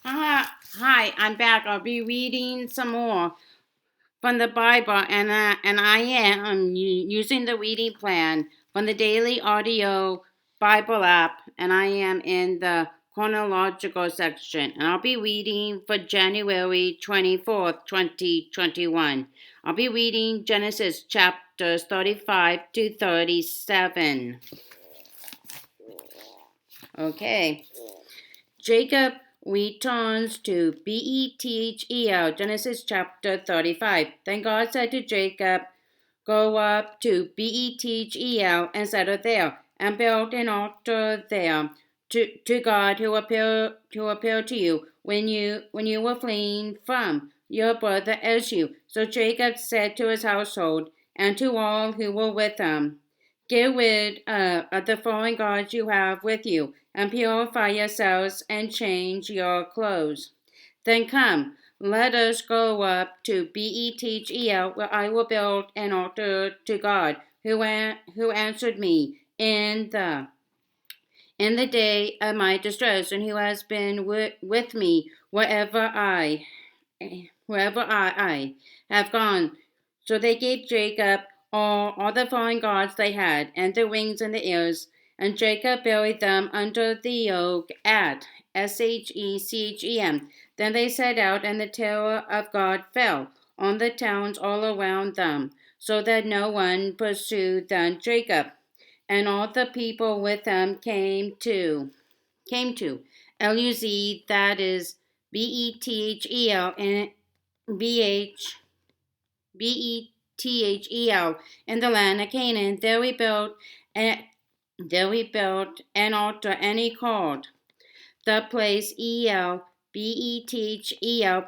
Hi, I'm back. I'll be reading some more from the Bible, and I am using the reading plan from the Daily Audio Bible app, and I am in the chronological section, and I'll be reading for January 24th, 2021. I'll be reading Genesis chapters 35 to 37. Okay. Jacob returns to Bethel, Genesis chapter 35. Then God said to Jacob, "Go up to Bethel and settle there, and build an altar there to God who appeared to you when you were fleeing from your brother Esau." So Jacob said to his household and to all who were with him, "Get rid of the foreign gods you have with you, and purify yourselves and change your clothes. Then come, let us go up to Bethel, where I will build an altar to God, who answered me in the day of my distress, and who has been with me wherever I have gone." So they gave Jacob all the foreign gods they had, and the rings and the ears, and Jacob buried them under the oak at Shechem. Then they set out, and the terror of God fell on the towns all around them, so that no one pursued them. Jacob and all the people with him came to Luz, that is Bethel, and BH Bethel in the land of Canaan. There we built an altar, and he called the place Bethel,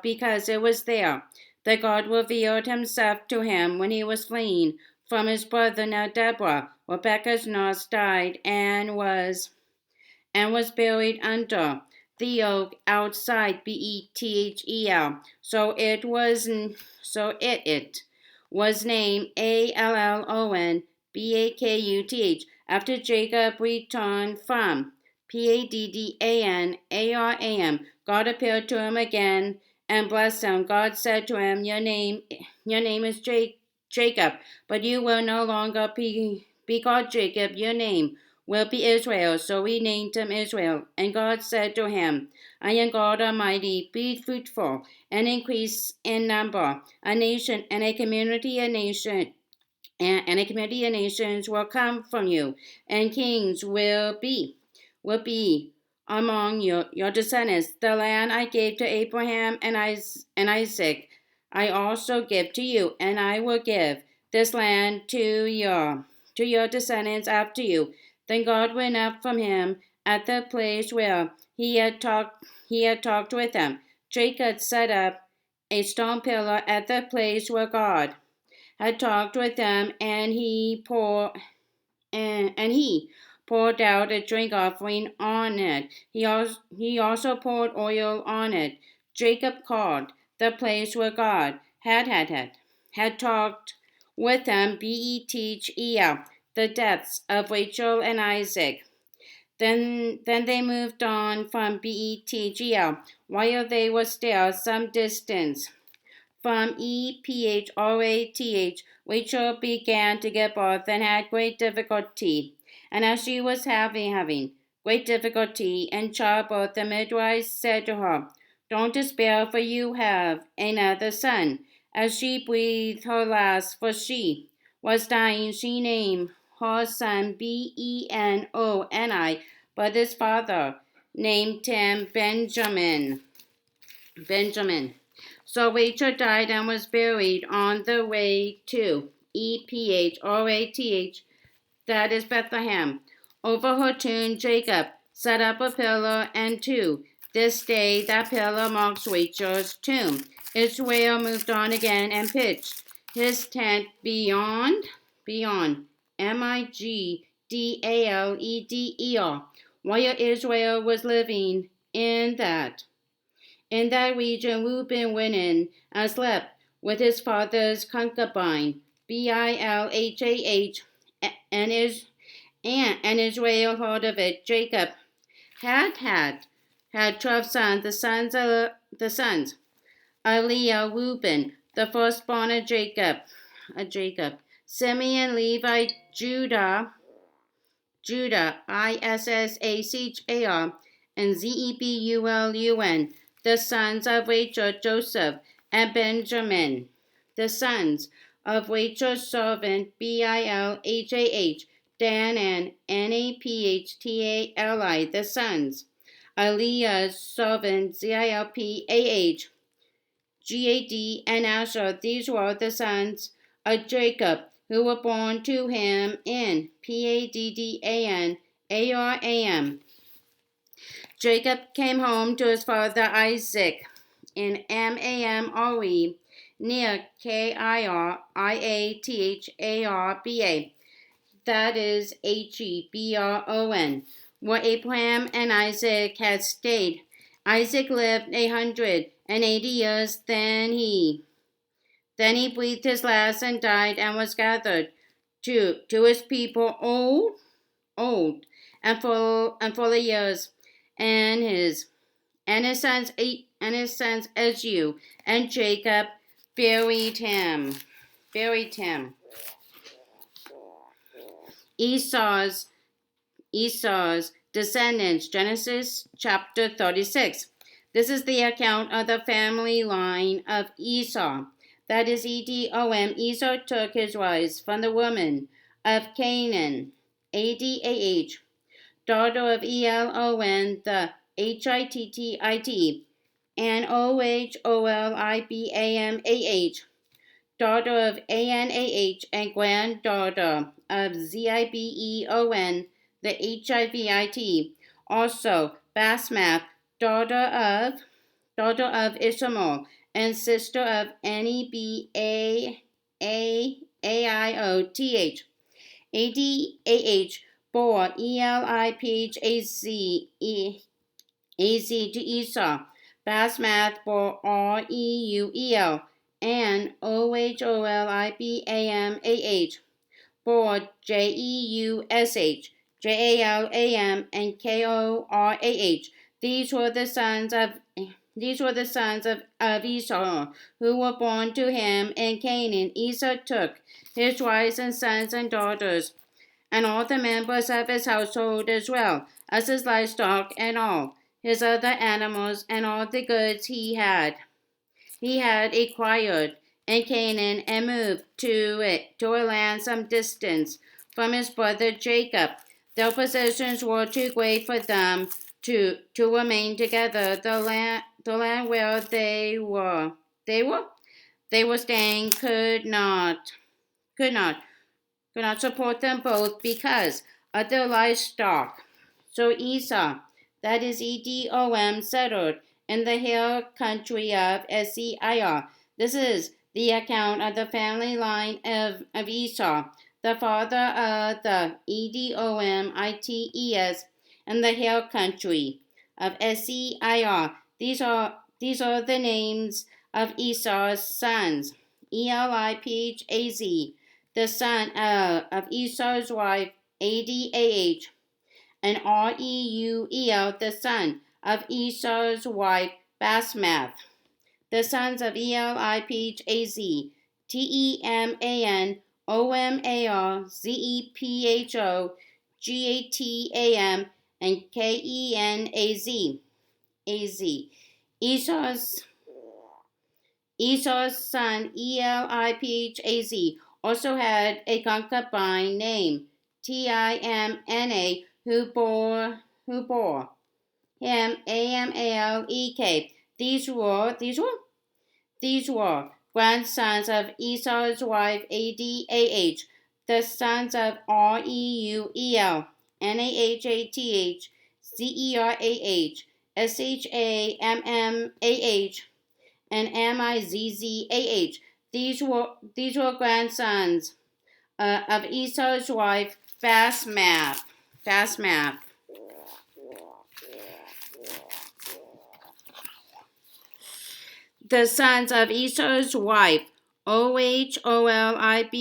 because it was there that God revealed himself to him when he was fleeing from his brother. Now Deborah, Rebekah's nurse, died and was buried under the oak outside Bethel. So it was named Allonbakuth. After Jacob returned from Paddan-aram, God appeared to him again and blessed him. God said to him, "Your name is Jacob, but you will no longer be called Jacob. Your name will be Israel." So he named him Israel. And God said to him, "I am God Almighty. Be fruitful and increase in number. A nation and a community of nations will come from you, and kings will be among your descendants. The land I gave to Abraham and Isaac, I also give to you, and I will give this land to your descendants after you." Then God went up from him at the place where he had talked with him. Jacob set up a stone pillar at the place where God had talked with him, and he poured out a drink offering on it. He also poured oil on it. Jacob called the place where God had talked with him Bethel, the deaths of Rachel and Isaac. Then they moved on from Bethel, while they were still some distance from Ephath. Rachel began to give birth and had great difficulty. And as she was having great difficulty in childbirth, the midwife said to her, "Don't despair, for you have another son." As she breathed her last, for she was dying, she named her son Benoni, but his father named him Benjamin. So Rachel died and was buried on the way to Ephath, that is Bethlehem. Over her tomb, Jacob set up a pillar, and to this day that pillar marks Rachel's tomb. Israel moved on again and pitched his tent beyond Migdal, while Israel was living in that region. Reuben went in and slept with his father's concubine, Bilhah, and Israel heard of it. Jacob had had 12 sons. The sons of Leah, Reuben, the firstborn of Jacob, Simeon, Levi, Judah, Issachar, and Zebulun, the sons of Rachel, Joseph, and Benjamin, the sons of Rachel's servant, Bilhah, Dan, and Naphtali, the sons of Leah's servant, Zilpah, Gad, and Asher. These were the sons of Jacob, who were born to him in Paddan Aram. Jacob came home to his father Isaac in Mamre, near Kiriatharba, that is Hebron, where Abraham and Isaac had stayed. Isaac lived 180 years, then he breathed his last and died, and was gathered to his people, old and full of years. And his sons Esau and Jacob buried him. Esau's descendants, Genesis chapter 36. This is the account of the family line of Esau. That is Edom. Esau took his wives from the women of Canaan, Adah, daughter of Elon, the Hittite, and Oholibamah, daughter of Anah, and granddaughter of Zibeon, the Hivite. Also Basmath, daughter of Ishmael, and sister of Nebaioth. Adah bore Elipaz to Esau. Basmath bore Reuel, and Oholibamah bore Jeush, Jaalam, and Korah. These were the sons of Esau, who were born to him in Canaan. Esau took his wives and sons and daughters, and all the members of his household, as well as his livestock and all his other animals, and all the goods he had acquired in Canaan, and moved to a land some distance from his brother Jacob. Their possessions were too great for them to remain together. The land where they were staying could not support them both because of their livestock. So Esau, that is Edom, settled in the hill country of Seir. This is the account of the family line of Esau, the father of the Edomites in the hill country of Seir. These are the names of Esau's sons: Elipaz, the son of Esau's wife Adah, and Reuel, the son of Esau's wife Basmath. The sons of Elipaz, Teman, Omar, Zepho, Gatam, and Kenaz. Esau's son Elipaz also had a concubine named Timna, who bore him Amalek. These were grandsons of Esau's wife Adah. The sons of Reuel, Nahath, Zerah, Shammah, and Amizzah. These were grandsons of Esau's wife Basmath. The sons of Esau's wife Oholibamah,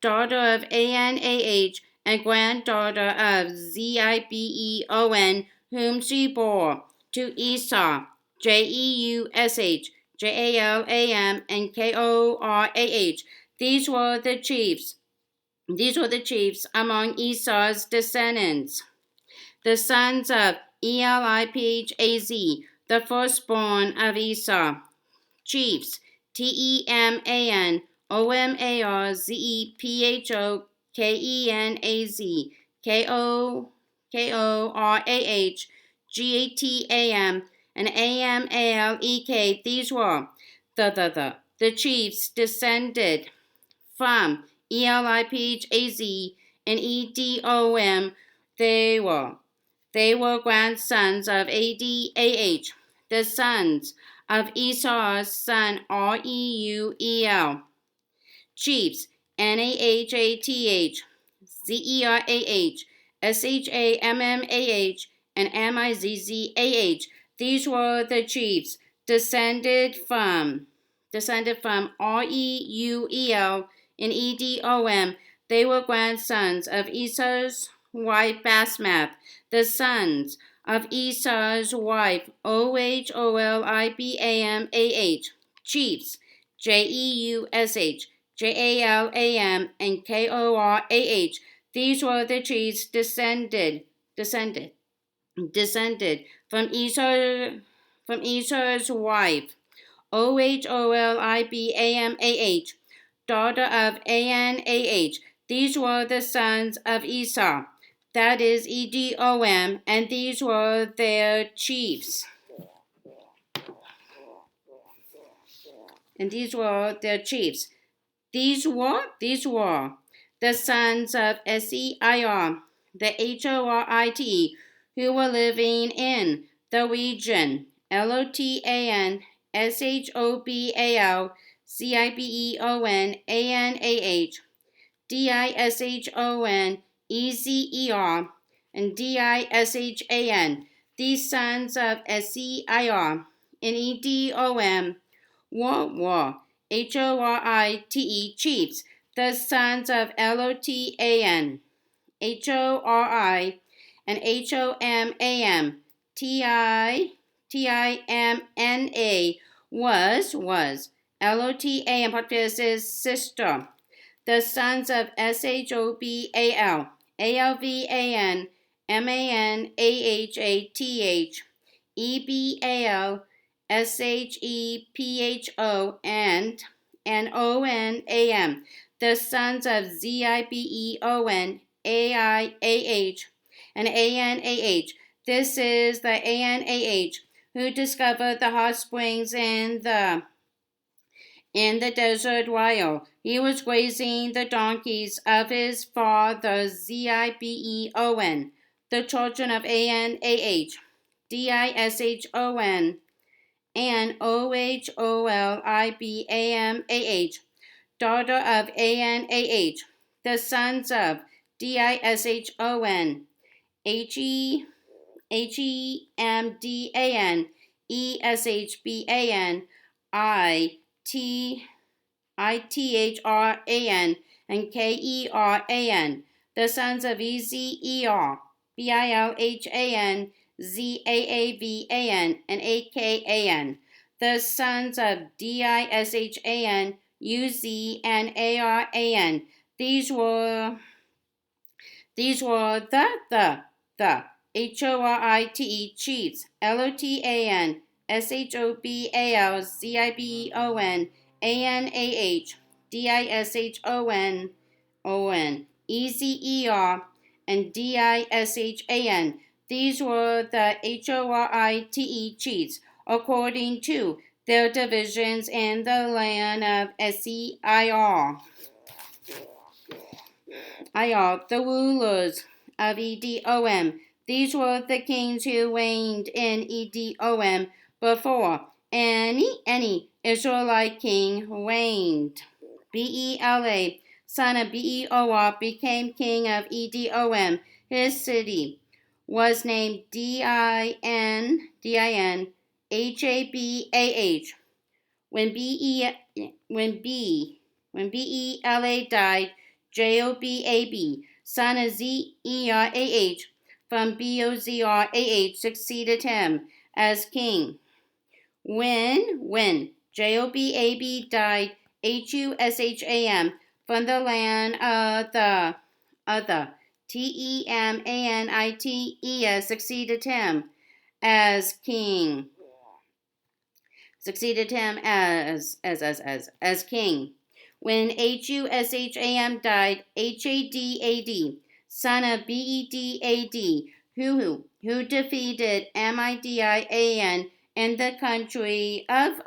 daughter of Anah, and granddaughter of Zibeon, whom she bore to Esau, Jeush, Jaalam, and Korah. These were the chiefs. These were the chiefs among Esau's descendants. The sons of Eliphaz, the firstborn of Esau. Chiefs, Teman, Omarzephokenaz, Korah, Gatam, and Amalek. These were the chiefs descended from Eliphaz and Edom. They were they were grandsons of Adah, the sons of Esau's son Reuel. Chiefs, Nahath, Zerah, Shammah, and Amizzah. These were the chiefs descended from Reuel and Edom. They were grandsons of Esau's wife Basmath, the sons of Esau's wife Oholibamah. Chiefs, Jeush, Jaalam, and Korah. These were the chiefs descended from Esau's wife Oholibamah, daughter of Anah. These were the sons of Esau, that is Edom, and these were their chiefs. These were the sons of Seir, the Horite, who were living in the region. Lotan, Shobal, Zibeon, Anah, Dishon, Ezer, and Dishan. These sons of Seir and Edom were Horite chiefs. The sons of Lotan, Hori, and Homam, Timna was Lotan Potiphar's sister. The sons of Shobal, Alvan, Manahath, Ebal, Shepho, and Onam. The sons of Zibeon, Aiah, and Anah. This is the Anah who discovered the hot springs in the desert while he was grazing the donkeys of his father Zibeon. The children of Anah, Dishon, and Oholibamah, daughter of Anah. The sons of Dishon, Hemdan, Eshban, Ithran, and Keran. The sons of Ezer, Bilhan, Zaavan, and Akan. The sons of Dishan, Uzi, and Aran. These were the Horite chiefs. Lotan, Shobal, Zibeon, Anah, Dishon, Ezer, and Dishan. These were the Horite chiefs, according to their divisions in the land of Seir. The rulers of Edom. These were the kings who reigned in Edom before any Israelite king reigned. Bela, son of Beor, became king of Edom. His city was named Din, Habah. When Bela died, Jobab, son of Zeruiah, from Bozrah succeeded him as king. When Jobab died, Husham, from the land of the Temanites succeeded him as king. Succeeded him as king. When Husham died, Hadad, son of Bedad, who defeated Midian in the country of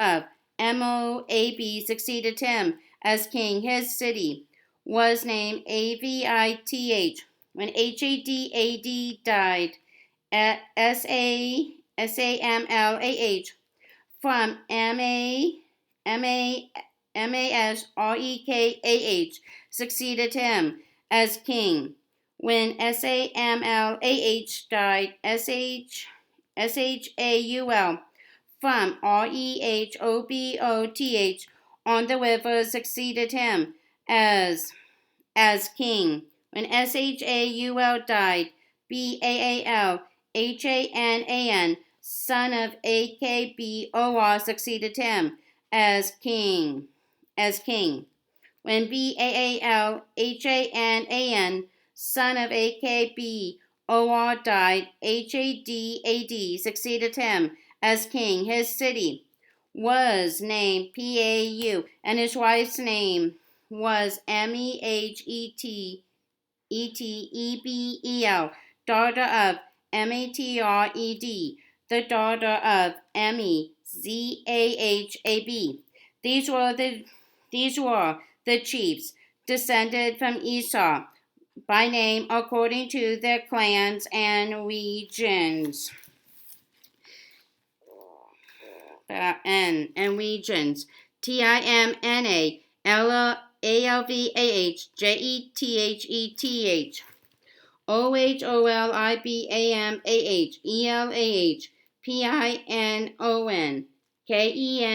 Moab, succeeded him as king. His city was named Avith. When Hadad died, Samlah from Masrekah succeeded him as king. When Samlah died, Shaul from Rehoboth on the river succeeded him as king. When Shaul died, Baalhanan, son of Akbor, succeeded him as king. When Baalhanan, son of Akbor, died, Hadad succeeded him as king. His city was named Pau, and his wife's name was Metebel, daughter of Matred, the daughter of Mezahab. These were the chiefs descended from Esau by name according to their clans and regions. Timna, Alvah, Jetheteh, Oholibamah, Elah, Pinon,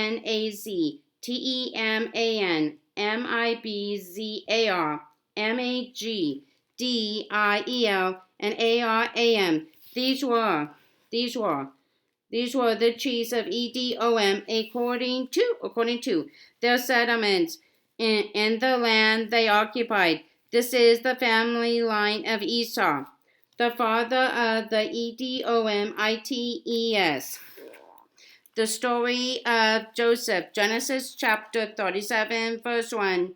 Kenaz, Teman, Mibzar, Mag, Dil, and Aram. These were the chiefs of Edom according to their settlements in the land they occupied. This is the family line of Esau, the father of the Edomites. The story of Joseph, Genesis chapter 37, verse 1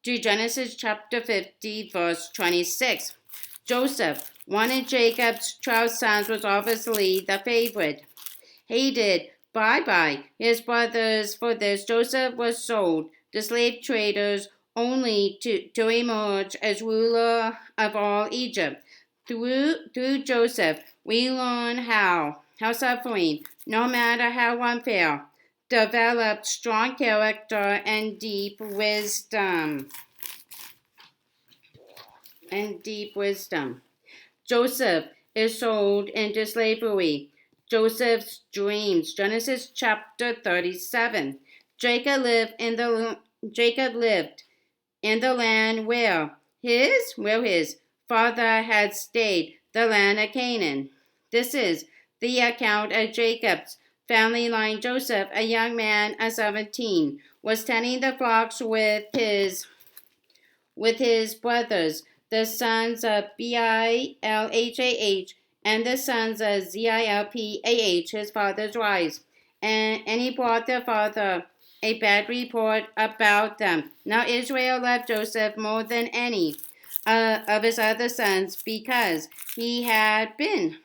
to Genesis chapter 50, verse 26. Joseph, one of Jacob's 12 sons, was obviously the favorite. Hated by his brothers for this, Joseph was sold to slave traders only to emerge as ruler of all Egypt. Through Joseph, we learn how suffering, no matter how unfair, developed strong character and deep wisdom. Joseph is sold into slavery. Joseph's dreams, Genesis chapter 37. Jacob lived in the land where his father had stayed, the land of Canaan. This is the account of Jacob's family line. Joseph, a young man of 17, was tending the flocks with his brothers, the sons of Bilhah, and the sons of Zilpah, his father's wives. And he brought their father a bad report about them. Now Israel loved Joseph more than any of his other sons because he had been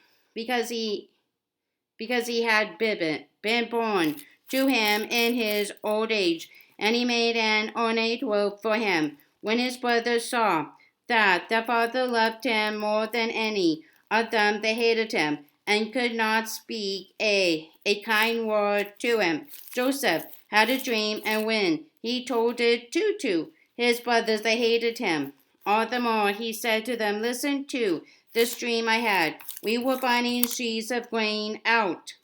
born to him in his old age, and he made an ornate robe for him. When his brothers saw that their father loved him more than any of them, they hated him and could not speak a kind word to him. Joseph had a dream, and when he told it to his brothers, they hated him. All the more he said to them, "Listen to this dream I had. We were binding sheaves of grain out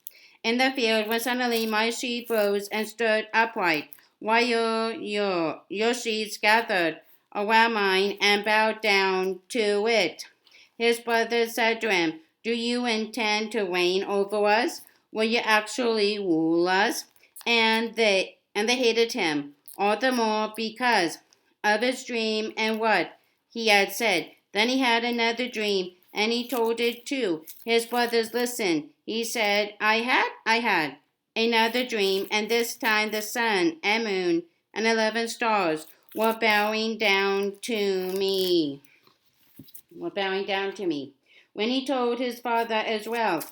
in the field when suddenly my sheaf rose and stood upright, while your sheaves gathered around mine and bowed down to it." His brothers said to him, Do you intend to reign over us? Will you actually rule us? And they hated him all the more because of his dream and what he had said. Then he had another dream, and he told it to his brothers. Listen, he said, I had another dream, and this time the sun and moon and 11 stars were bowing down to me. Were bowing down to me. When he told his father as well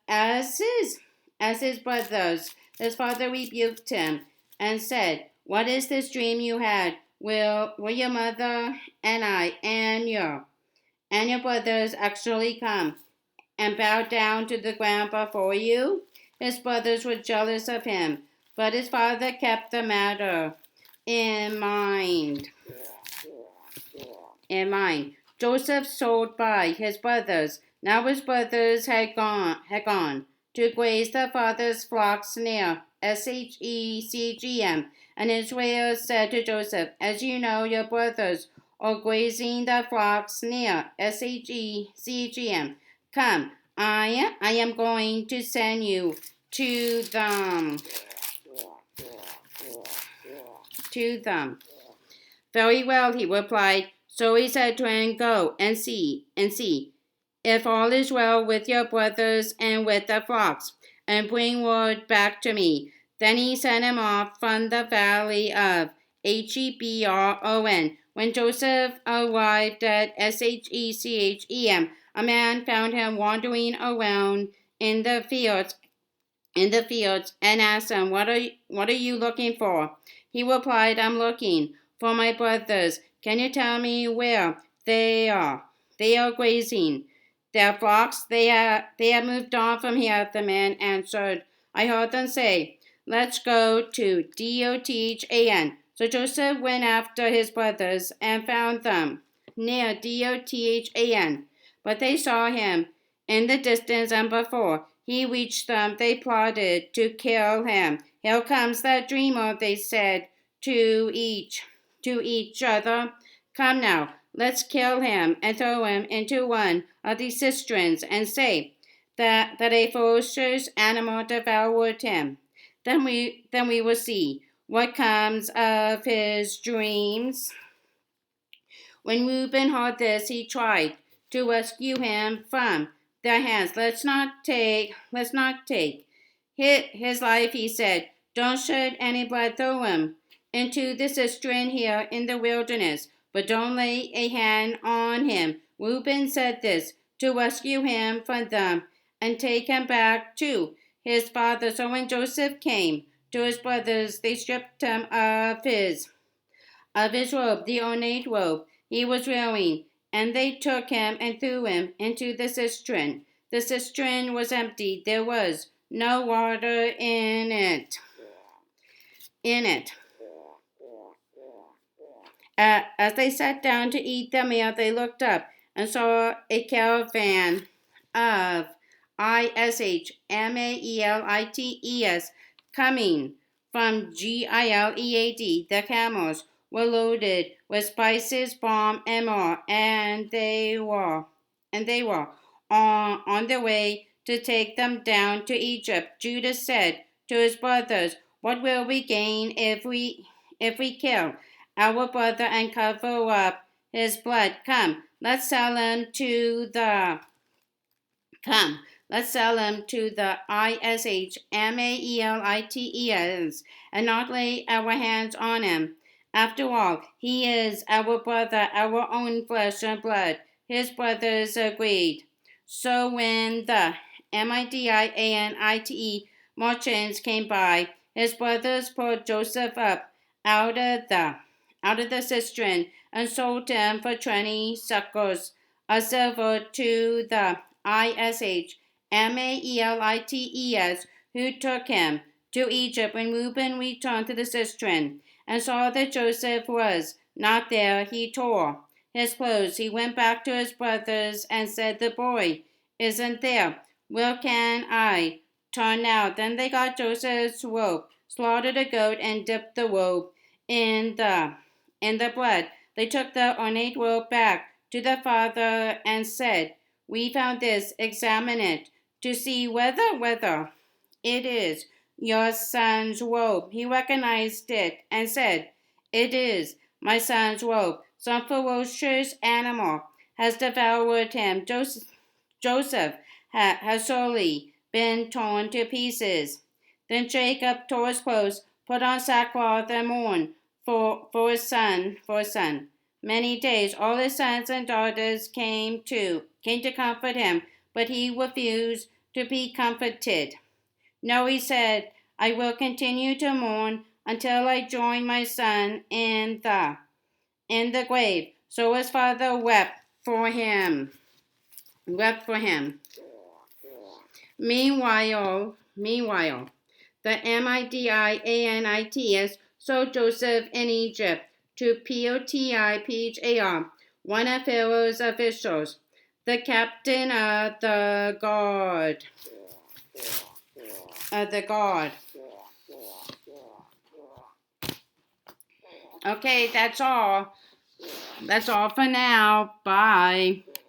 as his brothers, his father rebuked him and said, "What is this dream you had? Will your mother and I and your brothers actually come and bow down to the ground before you?" His brothers were jealous of him, but his father kept the matter in mind. In mind. Joseph sold by his brothers. Now his brothers had gone to graze their father's flocks near Shechem. And Israel said to Joseph, "As you know, your brothers are grazing their flocks near Shechem. Come, I am going to send you to them. To them." "Very well," he replied. So he said to him, "Go and see if all is well with your brothers and with the flocks, and bring word back to me." Then he sent him off from the valley of Hebron. When Joseph arrived at Shechem, a man found him wandering around in the fields and asked him, what are you looking for?" He replied, "I'm looking for my brothers. Can you tell me where they are? They are grazing their flocks. They have moved on from here." The man answered, "I heard them say, 'Let's go to Dothan.'" So Joseph went after his brothers and found them near Dothan. But they saw him in the distance, and before he reached them, they plotted to kill him. "Here comes that dreamer," they said to each other. "Come now, let's kill him and throw him into one of these cisterns and say that a ferocious animal devoured him. Then we will see what comes of his dreams." When Reuben heard this, he tried to rescue him from their hands. Let's not take his life," he said. "Don't shed any blood. Throw him into the cistern here in the wilderness, but don't lay a hand on him." Reuben said this to rescue him from them and take him back to his father. So when Joseph came to his brothers, they stripped him of his robe, the ornate robe he was wearing, and they took him and threw him into the cistern. The cistern was empty. There was no water in it. As they sat down to eat their meal, they looked up and saw a caravan of Ishmaelites coming from Gilead. The camels were loaded with spices, balm, and myrrh, and they were on their way to take them down to Egypt. Judah said to his brothers, "What will we gain if we kill our brother and cover up his blood? Let's sell him to the Ishmaelites and not lay our hands on him. After all, he is our brother, our own flesh and blood." His brothers agreed. So when the Midianite merchants came by, his brothers pulled Joseph up out of the cistern and sold him for 20 shekels of silver to the Ishmaelites who took him to Egypt. When Reuben returned to the cistern and saw that Joseph was not there, he tore his clothes. He went back to his brothers and said, "The boy isn't there. Where can I turn now?" Then they got Joseph's robe, slaughtered a goat, and dipped the robe in the blood. They took the ornate robe back to the father and said, We found this, examine it, to see whether it is your son's robe. He recognized it and said, It is my son's robe. Some ferocious animal has devoured him. Joseph has surely been torn to pieces. Then Jacob tore his clothes, put on sackcloth and mourned for his son. Many days all his sons and daughters came to comfort him, but he refused to be comforted. No, he said, I will continue to mourn until I join my son in the grave. So his father wept for him. Meanwhile, the Midianites sold Joseph in Egypt to Potiphar, one of Pharaoh's officials, the captain of the guard. Okay, that's all. That's all for now. Bye.